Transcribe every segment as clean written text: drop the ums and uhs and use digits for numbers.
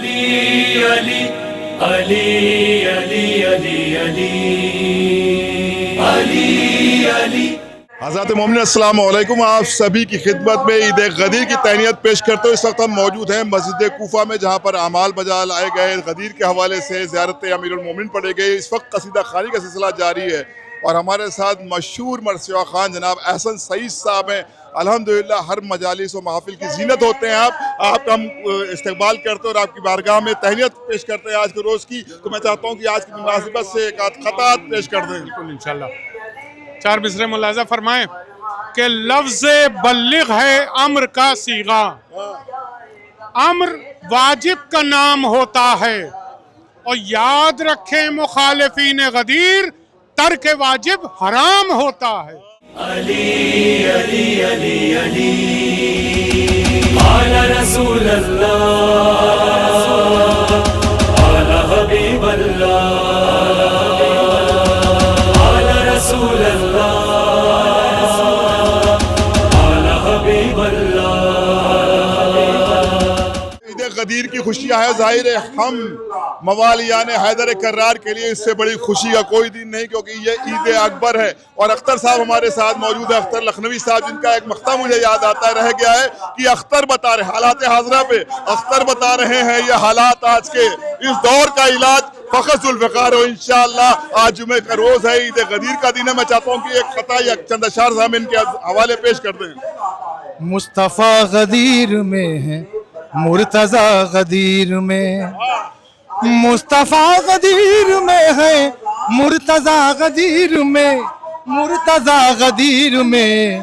علی علی علی علی علی علی علی علی. حضرات مومنین السلام علیکم. آپ سبھی کی خدمت میں عید غدیر کی تہنیت پیش کرتے ہوئے اس وقت ہم موجود ہیں مسجد کوفہ میں، جہاں پر اعمال بجا لائے گئے. غدیر کے حوالے سے زیارت امیر المومنین پڑھے گئے. اس وقت قصیدہ خوانی کا سلسلہ جاری ہے اور ہمارے ساتھ مشہور مرثیہ خوان جناب احسن سعید صاحب ہیں. الحمدللہ ہر مجالس و محافل کی زینت ہوتے ہیں آپ کا ہم استقبال کرتے ہیں اور آپ کی بارگاہ میں تہنیت پیش کرتے ہیں آج کے روز کی. تو میں چاہتا ہوں کہ آج کی مناسبت سے ایک آدھ خطات پیش کر دیں. بالکل انشاءاللہ. چار مصرے ملاحظہ فرمائیں کہ لفظ بلغ ہے امر کا صیغہ. امر واجب کا نام ہوتا ہے اور یاد رکھیں مخالفین غدیر ترک واجب حرام ہوتا ہے. علی علی علی علی قال رسول اللہ قال حبیب اللہ قال رسول اللہ قال حبیب اللہ. عید غدیر کی خوشیاں ہے. ظاہر ہے ہم موالیان حیدر کرار کے لیے اس سے بڑی خوشی کا کوئی دن نہیں، کیونکہ یہ عید اکبر ہے. اور اختر صاحب ہمارے ساتھ موجود ہے، اختر لکھنوی صاحب، جن کا ایک مقطع مجھے یاد آتا ہے، رہ گیا ہے کہ اختر بتا رہے حالات حاضرہ پہ اختر بتا رہے ہیں یہ حالات آج کے اس دور کا علاج فقط ذوالفقار ہو. انشاءاللہ آج جمعہ کا روز ہے، عید غدیر کا دن ہے. میں چاہتا ہوں کہ ایک خطا یا چند اشعار ضامن کے حوالے پیش کر دیں. مصطفیٰ غدیر میں ہے، مرتضیٰ غدیر میں، مصطفیٰ غدیر میں ہے، مرتضیٰ غدیر میں، مرتضیٰ غدیر میں.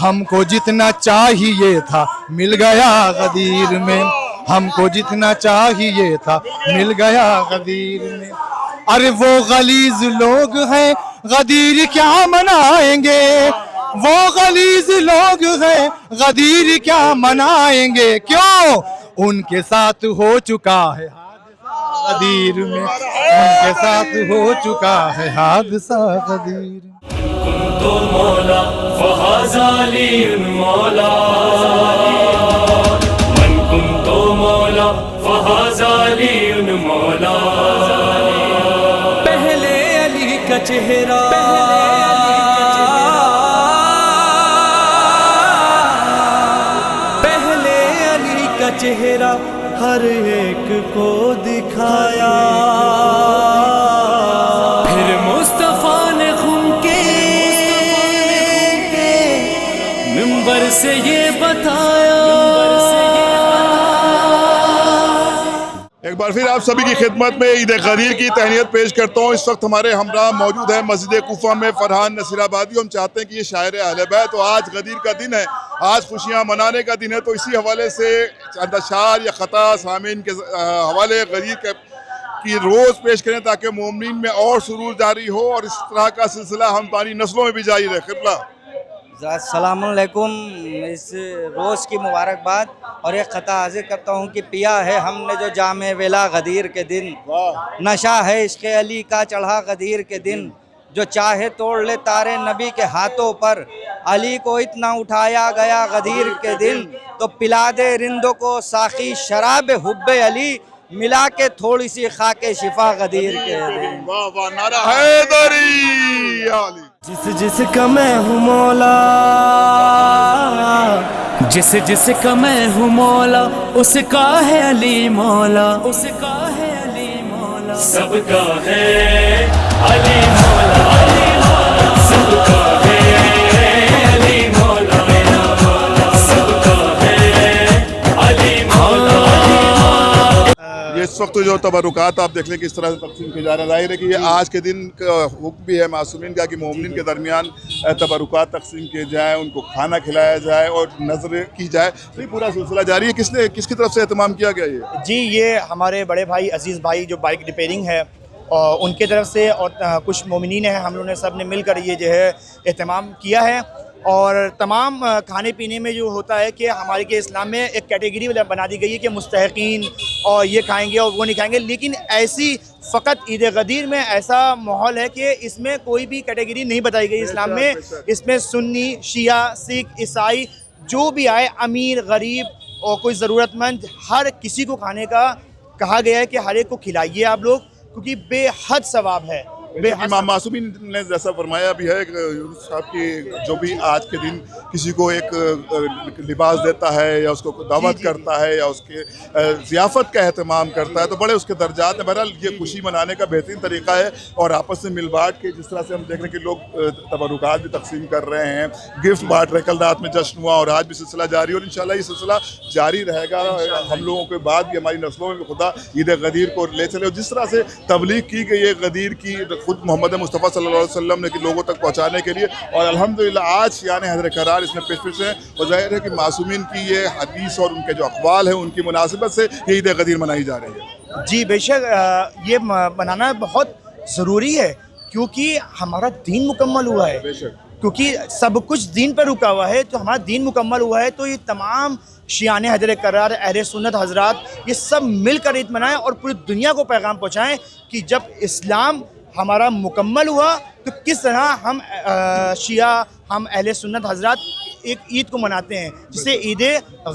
ہم کو جتنا چاہیے تھا مل گیا غدیر میں، ہم کو جتنا چاہیے تھا مل گیا غدیر میں. ارے وہ غلیظ لوگ ہیں غدیر کیا منائیں گے، وہ غلیظ لوگ ہیں غدیر کیا منائیں گے. کیوں؟ ان کے ساتھ ہو چکا ہے غدیر میں، ان کے ساتھ ہو چکا ہے حادثہ غدیر. كنت مولا فهذا لي مولا من كنت مولا فهذا لي مولا. پہلے علی کا چہرہ پہلے علی کا چہرہ ہر ایک کو دکھایا، پھر مصطفیٰ نے خون کے منبر سے یہ بتایا. ایک بار پھر آپ سبھی کی خدمت میں عید غدیر کی تہنیت پیش کرتا ہوں. اس وقت ہمارے ہمراہ موجود ہیں مسجد کوفہ میں فرحان نصیر آبادی. ہم چاہتے ہیں کہ یہ شاعر اہل بیت، تو آج غدیر کا دن ہے، آج خوشیاں منانے کا دن ہے، تو اسی حوالے سے چند اشعار یا خطا سامعین کے حوالے غدیر کی روز پیش کریں تاکہ مومنین میں اور سرور جاری ہو اور اس طرح کا سلسلہ ہماری نسلوں میں بھی جاری رہے. قبلہ السلام علیکم. اس روز کی مبارکباد اور ایک خطا حاضر کرتا ہوں کہ پیا ہے ہم نے جو جام ویلا غدیر کے دن، نشہ ہے عشق علی کا چڑھا غدیر کے دن، جو چاہے توڑ لے تارے نبی کے ہاتھوں پر، علی کو اتنا اٹھایا گیا غدیر کے دن، تو پلا دے رندوں کو ساقی شراب حب علی، ملا کے تھوڑی سی خاک شفا غدیر کے دن. واہ واہ، نعرہ حیدری علی. جس کا میں ہوں مولا، جس کا میں ہوں مولا، اس کا ہے علی مولا، اس کا ہے علی مولا، سب کا ہے علی مولا، علی مولا، سب کا ہے علی مولا، سب کا ہے علی مولا. یہ اس وقت جو تبرکات آپ دیکھ لیں کس طرح سے تقسیم کیے جا رہے ہیں. ظاہر ہے کہ یہ آج کے دن کا حکم بھی ہے معصومین کا کہ مومنین کے درمیان تبرکات تقسیم کیے جائیں، ان کو کھانا کھلایا جائے اور نظر کی جائے. تو یہ پورا سلسلہ جاری ہے. کس کی طرف سے اہتمام کیا گیا یہ؟ جی، یہ ہمارے بڑے بھائی عزیز بھائی جو بائک ریپیئرنگ ہے اور ان کے طرف سے، اور کچھ مومنین ہیں، ہم لوگوں نے سب نے مل کر یہ جو ہے اہتمام کیا ہے. اور تمام کھانے پینے میں جو ہوتا ہے کہ ہمارے کے اسلام میں ایک کیٹیگری بنا دی گئی ہے کہ مستحقین اور یہ کھائیں گے اور وہ نہیں کھائیں گے، لیکن ایسی فقط عید غدیر میں ایسا ماحول ہے کہ اس میں کوئی بھی کیٹیگری نہیں بتائی گئی اسلام میں. اس میں سنی، شیعہ، سکھ، عیسائی جو بھی آئے، امیر، غریب اور کوئی ضرورت مند، ہر کسی کو کھانے کا کہا گیا ہے کہ ہر ایک کو کھلائیے آپ لوگ، کیونکہ بے حد ثواب ہے، بے حد امام معصومین نے جیسا فرمایا بھی ہے کہ یونس صاحب کی جو بھی آج کے دن کسی کو ایک لباس دیتا ہے یا اس کو دعوت کرتا ہے یا اس کے ضیافت کا اہتمام کرتا ہے تو بڑے اس کے درجات ہیں. بہرحال یہ خوشی منانے کا بہترین طریقہ ہے اور آپس میں مل بانٹ کے جس طرح سے ہم دیکھ رہے ہیں کہ لوگ تبرکات بھی تقسیم کر رہے ہیں، گفٹ بانٹ رہے. کل رات میں جشن ہوا اور آج بھی سلسلہ جاری اور انشاءاللہ یہ سلسلہ جاری رہے گا. ہم لوگوں کے بعد بھی ہماری نسلوں میں بھی خدا عید غدیر کو لے چلے. اور جس طرح سے تبلیغ کی گئی ہے غدیر کی خود محمد مصطفیٰ صلی اللہ علیہ وسلم نے کہ لوگوں تک پہنچانے کے لیے، اور الحمدللہ آج یعنی حضرت قرار اس میں پیش ہیں. اور ظاہر ہے کہ معصومین کی یہ حدیث اور ان کے جو اقوال ہیں ان کی مناسبت سے یہ عید غدیر منائی جا رہی ہے. جی بے شک یہ بنانا بہت ضروری ہے، کیونکہ ہمارا دین مکمل ہوا ہے، بے شک کیونکہ سب کچھ دین پر رکا ہوا ہے. تو ہمارا دین مکمل ہوا ہے تو یہ تمام شیعان حضرت قرار، اہل سنت حضرات یہ سب مل کر عید منائیں اور پوری دنیا کو پیغام پہنچائیں کہ جب اسلام ہمارا مکمل ہوا تو کس طرح ہم شیعہ، ہم اہل سنت حضرات ایک عید کو مناتے ہیں جسے عید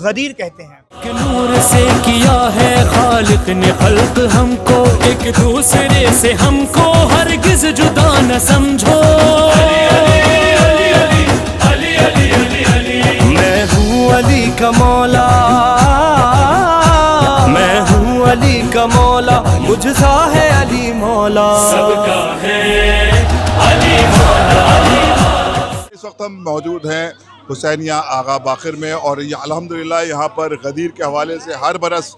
غدیر کہتے ہیں. کہ نور سے کیا ہے خالق نے خلق ہم کو، ایک دوسرے سے ہم کو ہرگز جدا نہ سمجھو. میں ہوں علی کا مولا، میں ہوں علی کا مولا، مجھ سا ہے علی مولا. سب کا ہے علی مولا. اس وقت ہم موجود ہیں حسینیہ آغا باقر میں اور یہ الحمدللہ یہاں پر غدیر کے حوالے سے ہر برس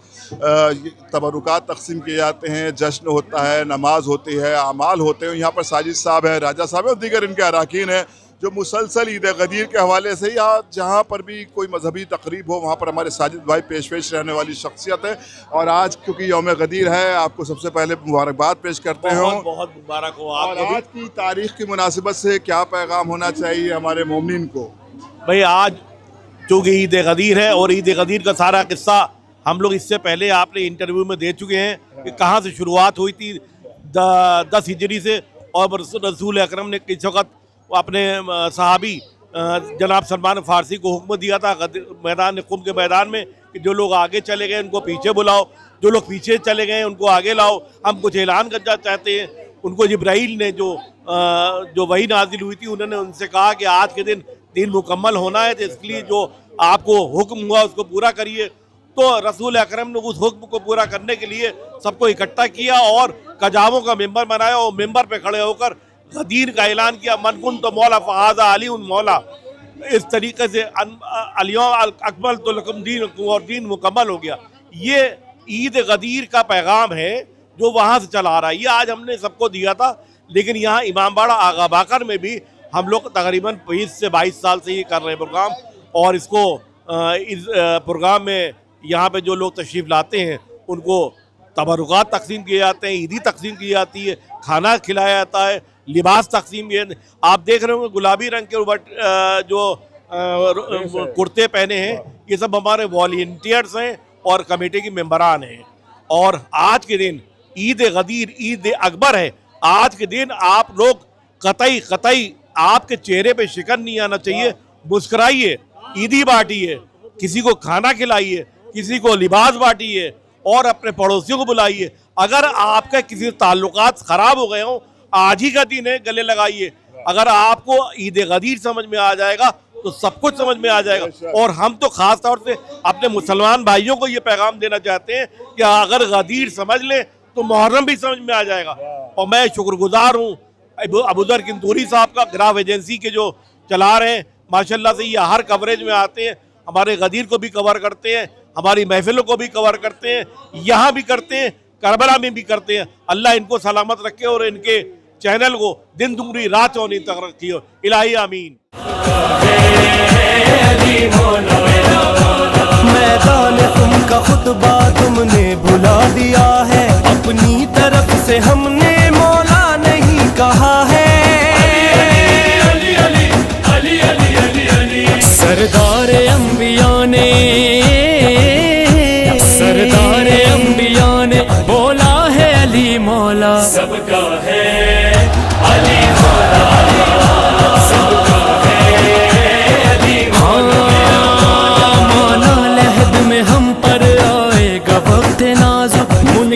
تبرکات تقسیم کیے جاتے ہیں، جشن ہوتا ہے، نماز ہوتی ہے، اعمال ہوتے ہیں. یہاں پر ساجد صاحب ہیں، راجہ صاحب ہیں اور دیگر ان کے اراکین ہیں جو مسلسل عید غدیر کے حوالے سے یا جہاں پر بھی کوئی مذہبی تقریب ہو وہاں پر ہمارے ساجد بھائی پیش رہنے والی شخصیت ہے. اور آج کیونکہ یوم غدیر ہے آپ کو سب سے پہلے مبارکباد پیش کرتے ہیں. بہت بہت مبارک ہو آپ اور کو بھی. آج کی تاریخ کی مناسبت سے کیا پیغام ہونا چاہیے ہمارے مومنین کو؟ بھئی آج چونکہ عید غدیر ہے اور عید غدیر کا سارا قصہ ہم لوگ اس سے پہلے آپ نے انٹرویو میں دے چکے ہیں کہ کہاں سے شروعات ہوئی تھی 10 ہجری سے، اور رسول اکرم نے کس وقت اپنے صحابی جناب سلمان فارسی کو حکم دیا تھا میدان قم کے میدان میں کہ جو لوگ آگے چلے گئے ان کو پیچھے بلاؤ، جو لوگ پیچھے چلے گئے ان کو آگے لاؤ، ہم کچھ اعلان کرنا چاہتے ہیں. ان کو جبرائیل نے جو وحی نازل ہوئی تھی انہوں نے ان سے کہا کہ آج کے دن مکمل ہونا ہے تو اس کے لیے جو آپ کو حکم ہوا اس کو پورا کریے. تو رسول اکرم نے اس حکم کو پورا کرنے کے لیے سب کو اکٹھا کیا اور کجاووں کا ممبر بنایا اور ممبر پہ کھڑے ہو کر غدیر کا اعلان کیا، من کنت مولا فہذا علی مولا. اس طریقے سے الیوم اکملت لکم دینکم اور دین مکمل ہو گیا. یہ عید غدیر کا پیغام ہے جو وہاں سے چلا آ رہا ہے. یہ آج ہم نے سب کو دیا تھا، لیکن یہاں امام باڑہ آغا باقر میں بھی ہم لوگ تقریباً 20 سے 22 سال سے یہ کر رہے ہیں پروگرام. اور اس کو اس پروگرام میں یہاں پہ جو لوگ تشریف لاتے ہیں ان کو تبرکات تقسیم کیے جاتے ہیں، عیدی تقسیم کی جاتی ہے، کھانا کھلایا جاتا ہے، لباس تقسیم کیے. آپ دیکھ رہے ہوں گے گلابی رنگ کے جو کرتے پہنے ہیں یہ سب ہمارے والنٹیئرز ہیں اور کمیٹی کے ممبران ہیں. اور آج کے دن عید غدیر، عید اکبر ہے. آج کے دن آپ لوگ قطعی آپ کے چہرے پہ شکن نہیں آنا چاہیے. مسکرائیے، عیدی بانٹیے، کسی کو کھانا کھلائیے، کسی کو لباس بانٹیے اور اپنے پڑوسیوں کو بلائیے. اگر آپ کے کسی تعلقات خراب ہو گئے ہوں آج ہی کا دن ہے، گلے لگائیے. اگر آپ کو عید غدیر سمجھ میں آ جائے گا تو سب کچھ سمجھ میں آ جائے گا. اور ہم تو خاص طور سے اپنے مسلمان بھائیوں کو یہ پیغام دینا چاہتے ہیں کہ اگر غدیر سمجھ لیں تو محرم بھی سمجھ میں آ جائے گا. اور میں شکر گزار ہوں ابوذر کنتوری صاحب کا، گراف ایجنسی کے جو چلا رہے ہیں ماشاءاللہ سے. یہ ہر کوریج میں آتے ہیں، ہمارے غدیر کو بھی کور کرتے ہیں، ہماری محفلوں کو بھی کور کرتے ہیں، یہاں بھی کرتے ہیں، کربلا میں بھی کرتے ہیں. اللہ ان کو سلامت رکھے اور ان کے چینل کو دن دگنی رات چوگنی تک رکھی ہو. الہی آمین. میدان تم کا خطبہ تم نے بھلا دیا ہے، اپنی طرف سے ہم نے مولا نہیں کہا ہے. سردار انبیاء نے بولا ہے علی مولا. سب کا ہے علی مولا، سب کا ہے علی مولا. مولا لہد میں ہم پر آئے گا وقت نازک،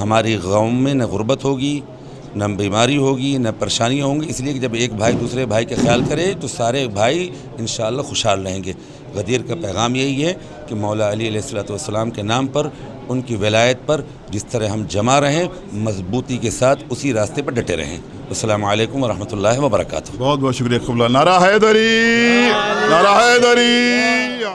ہماری قوم میں نہ غربت ہوگی، نہ بیماری ہوگی، نہ پریشانیاں ہوں گی، اس لیے کہ جب ایک بھائی دوسرے بھائی کا خیال کرے تو سارے بھائی انشاءاللہ خوشحال رہیں گے۔ غدیر کا پیغام یہی ہے کہ مولا علی علیہ السلام کے نام پر، ان کی ولایت پر جس طرح ہم جمع رہیں، مضبوطی کے ساتھ اسی راستے پر ڈٹے رہیں۔ السلام علیکم ورحمۃ اللہ وبرکاتہ۔ بہت بہت شکریہ قبلہ۔ نعرہ حیدری، نعرہ حیدری۔